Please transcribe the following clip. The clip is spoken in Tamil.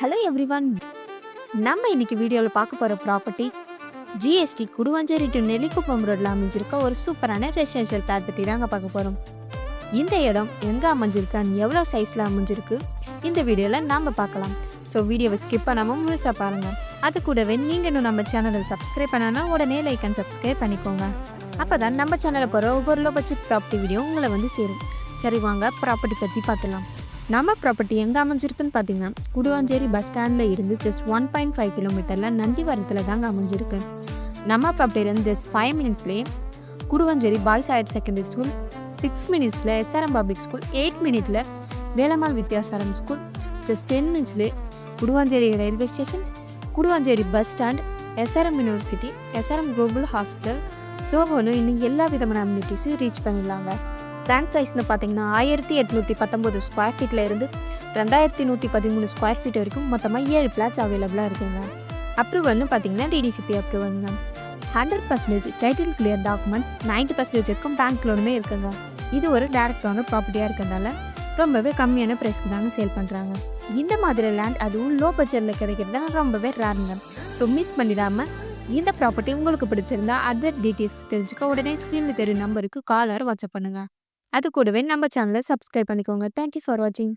Hello everyone. நம்ம இன்னைக்கு வீடியோவில் பார்க்க போகிற property GST Guduvancheri to Nellikuppam ரோட்டில் அமைஞ்சிருக்க ஒரு சூப்பரான ரெசிடென்ஷியல் பிளாட் பற்றி தாங்க பார்க்க போகிறோம். இந்த இடம் எங்கே அமைஞ்சிருக்கான்னு எவ்வளோ சைஸில் அமைஞ்சிருக்கு இந்த வீடியோவில் நாம் பார்க்கலாம். ஸோ வீடியோவை ஸ்கிப் பண்ணாமல் முழுசாக பாருங்கள். அது கூடவே நீங்கள் இன்னும் நம்ம சேனலை சப்ஸ்கிரைப் பண்ணனா உடனே லைக் அண்ட் சப்ஸ்கிரைப் பண்ணிக்கோங்க. அப்போ தான் நம்ம சேனலில் போகிற ஒவ்வொரு லோ பட்ஜெட் ப்ராப்பர்ட்டி வீடியோ உங்களை வந்து சேரும். சரி வாங்க ப்ராப்பர்ட்டி பற்றி பார்க்கலாம். நம்ம ப்ராப்பர்ட்டி எங்கே அமைஞ்சிருக்குன்னு பார்த்தீங்கன்னா குடுவாஞ்சேரி பஸ் ஸ்டாண்டில் இருந்து ஜஸ்ட் 1.5 கிலோமீட்டரில் நந்திவரத்தில் தாங்க அமைஞ்சிருக்கு. நம்ம ப்ராப்பர்ட்டிலேருந்து ஜஸ்ட் 5 மினிட்ஸ்லேயே Guduvancheri boys higher secondary school, 6 மினிட்ஸில் எஸ்ஆர்எம் பப்ளிக் ஸ்கூல், 8 மினிட்ல வேலம்மாள் வித்யாசாரம் ஸ்கூல், ஜஸ்ட் 10 மினிட்ஸ்லேயே Guduvancheri railway station, Guduvancheri bus stand, SRM university, SRM global hospital, சோவோன்னு இன்னும் எல்லா விதமான அம்யூனிட்டிஸும் ரீச் பண்ணிடலாங்க. பிளான் சைஸ்னு பார்த்தீங்கன்னா 1819 ஸ்கொயர் ஃபீட்டில் இருந்து 2113 ஸ்கொயர் ஃபீட் வரைக்கும் மொத்தமாக 7 பிளாட்ஸ் அவைலபிளாக இருக்குங்க. அப்ரூவல்னு பார்த்தீங்கன்னா டிடிசிபி அப்ரூவலுங்க. 100% டைட்டில் கிளியர் டாக்குமெண்ட்ஸ், 90% இருக்கும் பேங்க் லோனுமே இருக்குங்க. இது ஒரு டேரக்டான ப்ராப்பர்ட்டியாக இருக்கிறதால ரொம்பவே கம்மியான ப்ரைஸ்க்கு தாங்க சேல் பண்ணுறாங்க. இந்த மாதிரி லேண்ட் அதுவும் லோ பட்ஜெட்டில் கிடைக்கிறது ரொம்பவே ரேருங்க. ஸோ மிஸ் பண்ணிடாமல் இந்த ப்ராப்பர்ட்டி உங்களுக்கு பிடிச்சிருந்தா அதர் டீட்டெயில்ஸ் தெரிஞ்சுக்க உடனே ஸ்க்ரீனில் தெரியும் நம்பருக்கு கால் ஆர் வாட்ஸ்அப் பண்ணுங்கள். அது கூடவே நம்ம சேனலை சப்ஸ்கிரைப் பண்ணிக்கோங்க. தேங்க்யூ ஃபார் வாட்சிங்.